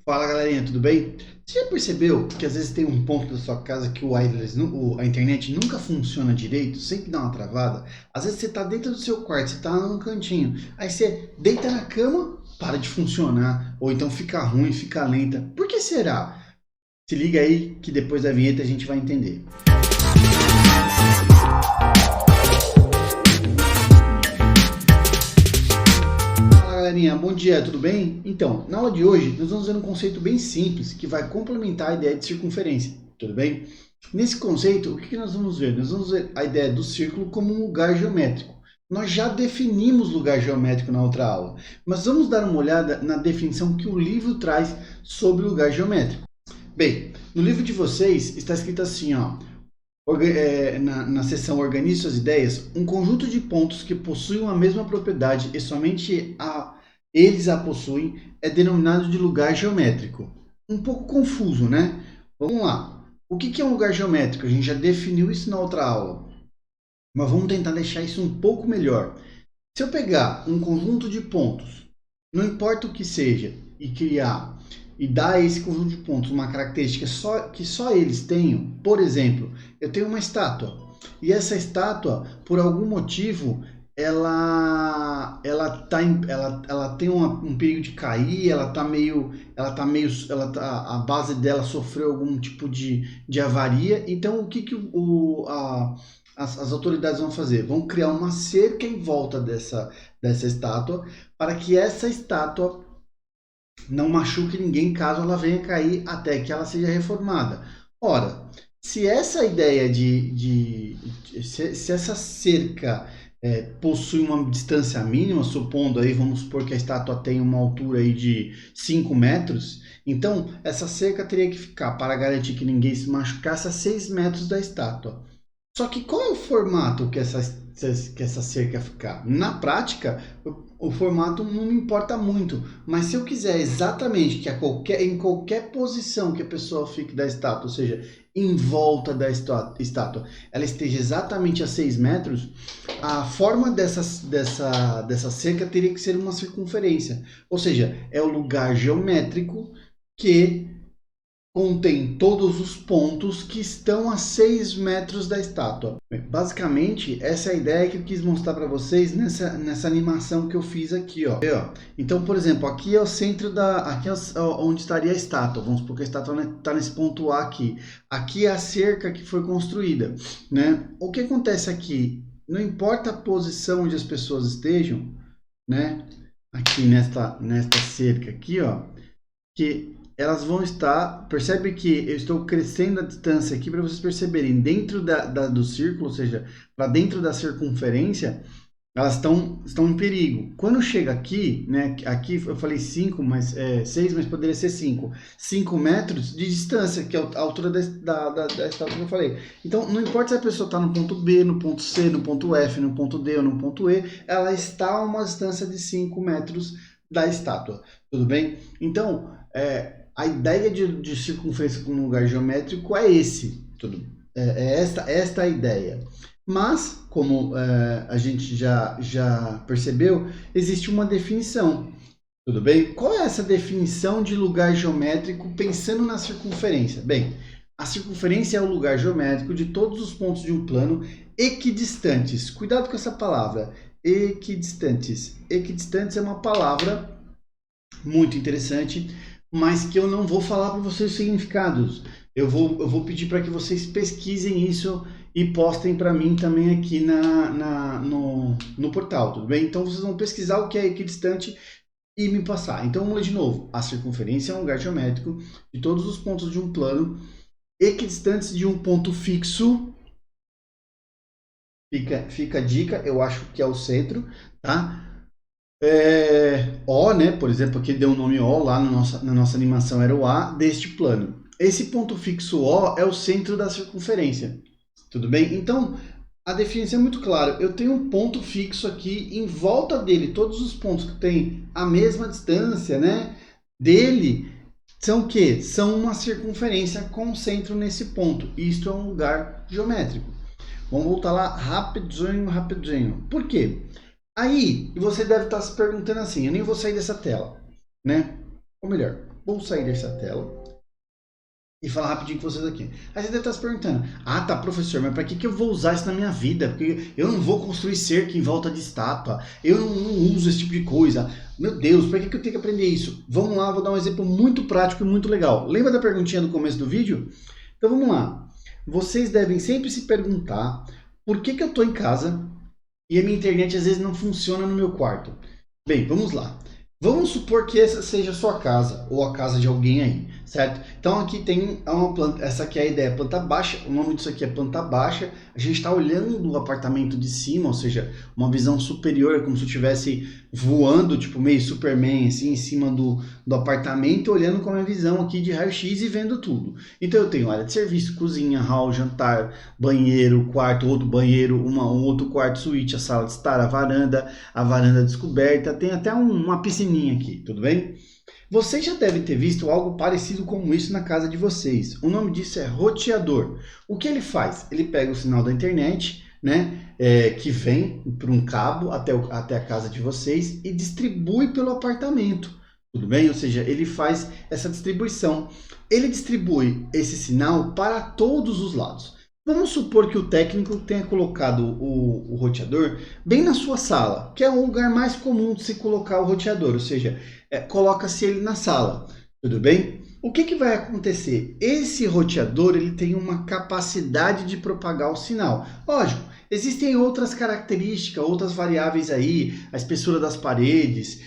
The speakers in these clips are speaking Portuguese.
Fala galerinha, tudo bem? Você já percebeu que às vezes tem um ponto da sua casa que o wireless, a internet nunca funciona direito, sempre dá uma travada? Às vezes você está dentro do seu quarto, você está num cantinho, aí você deita na cama, para de funcionar, ou então fica ruim, fica lenta. Por que será? Se liga aí que depois da vinheta a gente vai entender. Fala galerinha, bom dia, tudo bem? Então, na aula de hoje nós vamos ver um conceito bem simples que vai complementar a ideia de circunferência, tudo bem? Nesse conceito, o que nós vamos ver? Nós vamos ver a ideia do círculo como um lugar geométrico. Nós já definimos lugar geométrico na outra aula, mas vamos dar uma olhada na definição que o livro traz sobre lugar geométrico. Bem, no livro de vocês está escrito assim, ó, na seção Organize suas ideias, um conjunto de pontos que possuem a mesma propriedade e somente eles a possuem é denominado de lugar geométrico. Um pouco confuso, né? Vamos lá. O que é um lugar geométrico? A gente já definiu isso na outra aula, mas vamos tentar deixar isso um pouco melhor. Se eu pegar um conjunto de pontos, não importa o que seja, e criar e dar a esse conjunto de pontos uma característica que só eles tenham, por exemplo, eu tenho uma estátua, e essa estátua, por algum motivo, ela tem um perigo de cair, a base dela sofreu algum tipo de avaria. Então o que as autoridades vão fazer? Vão criar uma cerca em volta dessa estátua, para que essa estátua não machuque ninguém caso ela venha cair até que ela seja reformada. Ora, se essa ideia se essa cerca possui uma distância mínima, supondo aí, vamos supor que a estátua tem uma altura aí de 5 metros, então essa cerca teria que ficar, para garantir que ninguém se machucasse, a 6 metros da estátua. Só que qual é o formato que essa cerca ficar? Na prática, o formato não me importa muito, mas se eu quiser exatamente que em qualquer posição que a pessoa fique da estátua, ou seja, em volta da estátua, ela esteja exatamente a 6 metros, a forma dessa cerca teria que ser uma circunferência, ou seja, é o lugar geométrico que contém todos os pontos que estão a 6 metros da estátua. Basicamente, essa é a ideia que eu quis mostrar para vocês nessa animação que eu fiz aqui, ó. Então, por exemplo, aqui é o centro aqui é onde estaria a estátua. Vamos supor que a estátua está nesse ponto A aqui. Aqui é a cerca que foi construída, né? O que acontece aqui? Não importa a posição onde as pessoas estejam, né? Aqui nesta cerca aqui, ó, que elas vão estar, percebe que eu estou crescendo a distância aqui para vocês perceberem, dentro do círculo, ou seja, para dentro da circunferência, elas estão em perigo. Quando chega aqui, né, aqui eu falei 5, mas 6, mas poderia ser 5. 5 metros de distância, que é a altura da estátua que eu falei. Então, não importa se a pessoa está no ponto B, no ponto C, no ponto F, no ponto D ou no ponto E, ela está a uma distância de 5 metros da estátua, tudo bem? Então, a ideia de circunferência como lugar geométrico é esta a ideia. Mas, como a gente já percebeu, existe uma definição, tudo bem? Qual é essa definição de lugar geométrico pensando na circunferência? Bem, a circunferência é o lugar geométrico de todos os pontos de um plano equidistantes. Cuidado com essa palavra, equidistantes. Equidistantes é uma palavra muito interessante, mas que eu não vou falar para vocês os significados. Eu vou pedir para que vocês pesquisem isso e postem para mim também aqui no portal, tudo bem? Então vocês vão pesquisar o que é equidistante e me passar. Então vamos ler de novo. A circunferência é um lugar geométrico de todos os pontos de um plano equidistantes de um ponto fixo. Fica a dica, eu acho que é o centro, tá? O, né? Por exemplo, aqui deu o nome O lá na nossa animação, era o A deste plano. Esse ponto fixo O é o centro da circunferência, tudo bem? Então, a definição é muito clara. Eu tenho um ponto fixo aqui, em volta dele, todos os pontos que têm a mesma distância, né, dele, são o quê? São uma circunferência com centro nesse ponto. Isto é um lugar geométrico. Vamos voltar lá rapidinho. Por quê? Aí, você deve estar se perguntando assim, eu nem vou sair dessa tela, né? Ou melhor, Vou sair dessa tela e falar rapidinho com vocês aqui. Aí você deve estar se perguntando, ah tá professor, mas para que eu vou usar isso na minha vida? Porque eu não vou construir cerca em volta de estátua, eu não uso esse tipo de coisa. Meu Deus, para que eu tenho que aprender isso? Vamos lá, vou dar um exemplo muito prático e muito legal. Lembra da perguntinha do começo do vídeo? Então vamos lá. Vocês devem sempre se perguntar por que eu estou em casa e a minha internet às vezes não funciona no meu quarto. Bem, vamos lá. Vamos supor que essa seja a sua casa, ou a casa de alguém aí, certo? Então aqui tem uma planta, essa aqui é a ideia, planta baixa, o nome disso aqui é planta baixa. A gente está olhando o apartamento de cima, ou seja, uma visão superior, como se eu estivesse voando, tipo meio Superman, assim, em cima do apartamento, olhando com a minha visão aqui de raio-x e vendo tudo. Então eu tenho área de serviço, cozinha, hall, jantar, banheiro, quarto, outro banheiro, um outro quarto, suíte, a sala de estar, a varanda descoberta, tem até uma piscininha aqui, tudo bem? Vocês já devem ter visto algo parecido com isso na casa de vocês. O nome disso é roteador. O que ele faz? Ele pega o sinal da internet, né, que vem por um cabo até a casa de vocês e distribui pelo apartamento. Tudo bem? Ou seja, ele faz essa distribuição. Ele distribui esse sinal para todos os lados. Vamos supor que o técnico tenha colocado o roteador bem na sua sala, que é o lugar mais comum de se colocar o roteador, ou seja, coloca-se ele na sala, tudo bem? O que vai acontecer? Esse roteador ele tem uma capacidade de propagar o sinal. Lógico, existem outras características, outras variáveis aí, a espessura das paredes,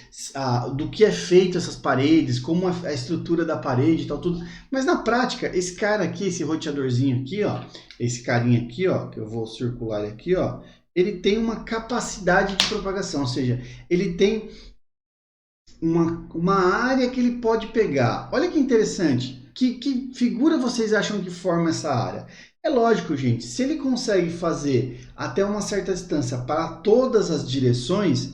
do que é feito essas paredes, como a estrutura da parede e tal, tudo. Mas na prática, esse cara aqui, esse roteadorzinho aqui, ó, esse carinha aqui, ó, que eu vou circular aqui, ó, ele tem uma capacidade de propagação, ou seja, ele tem uma área que ele pode pegar. Olha que interessante. Que figura vocês acham que forma essa área? É lógico, gente, se ele consegue fazer até uma certa distância para todas as direções,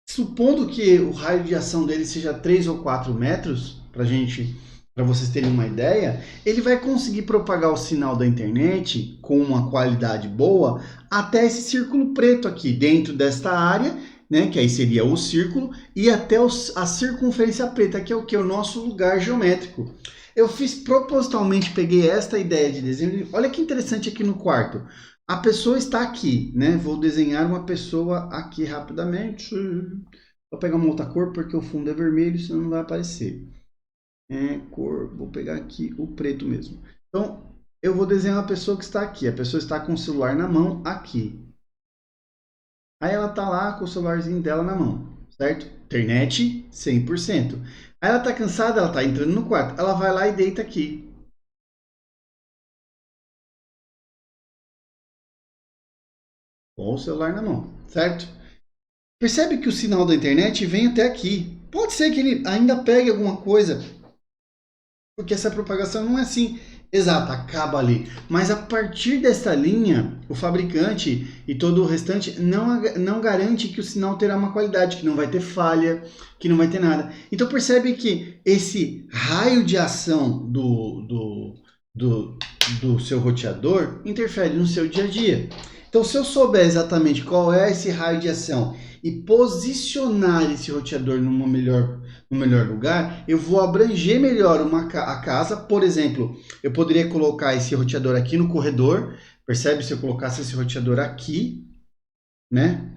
supondo que o raio de ação dele seja 3 ou 4 metros, para vocês terem uma ideia, ele vai conseguir propagar o sinal da internet com uma qualidade boa até esse círculo preto aqui, dentro desta área, né, que aí seria o círculo, e até a circunferência preta, que é o que? O nosso lugar geométrico. Eu fiz propositalmente, peguei esta ideia de desenho. Olha que interessante aqui no quarto. A pessoa está aqui, né? Vou desenhar uma pessoa aqui rapidamente. Vou pegar uma outra cor porque o fundo é vermelho, senão não vai aparecer. Vou pegar aqui o preto mesmo. Então, eu vou desenhar uma pessoa que está aqui. A pessoa está com o celular na mão aqui. Aí ela tá lá com o celularzinho dela na mão, certo? Internet 100%. Aí ela tá cansada, ela tá entrando no quarto. Ela vai lá e deita aqui. Com o celular na mão, certo? Percebe que o sinal da internet vem até aqui. Pode ser que ele ainda pegue alguma coisa, porque essa propagação não é assim exata, acaba ali. Mas a partir desta linha, o fabricante e todo o restante não garante que o sinal terá uma qualidade, que não vai ter falha, que não vai ter nada. Então percebe que esse raio de ação do seu roteador interfere no seu dia a dia. Então se eu souber exatamente qual é esse raio de ação e posicionar esse roteador no melhor lugar, eu vou abranger melhor a casa. Por exemplo, eu poderia colocar esse roteador aqui no corredor. Percebe? Se eu colocasse esse roteador aqui, né?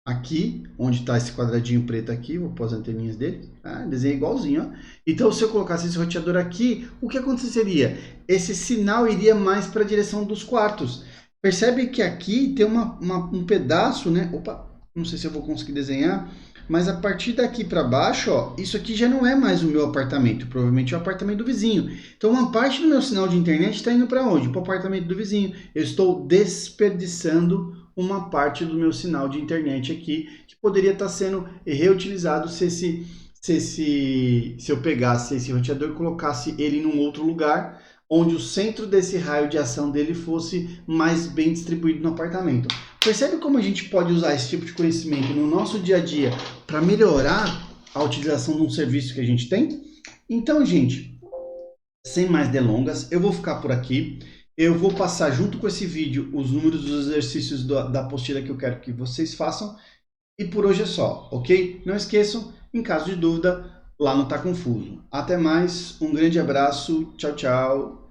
Aqui, onde está esse quadradinho preto aqui, vou pôr as anteninhas dele. Desenho igualzinho, ó. Então, se eu colocasse esse roteador aqui, o que aconteceria? Esse sinal iria mais para a direção dos quartos. Percebe que aqui tem um pedaço, né? Opa! Não sei se eu vou conseguir desenhar, mas a partir daqui para baixo, ó, isso aqui já não é mais o meu apartamento, provavelmente é o apartamento do vizinho. Então uma parte do meu sinal de internet está indo para onde? Para o apartamento do vizinho. Eu estou desperdiçando uma parte do meu sinal de internet aqui, que poderia estar sendo reutilizado se eu pegasse esse roteador e colocasse ele num outro lugar, onde o centro desse raio de ação dele fosse mais bem distribuído no apartamento. Percebe como a gente pode usar esse tipo de conhecimento no nosso dia a dia para melhorar a utilização de um serviço que a gente tem? Então, gente, sem mais delongas, eu vou ficar por aqui. Eu vou passar junto com esse vídeo os números dos exercícios da apostila que eu quero que vocês façam. E por hoje é só, ok? Não esqueçam, em caso de dúvida, lá no Tá Confuso. Até mais, um grande abraço, tchau, tchau.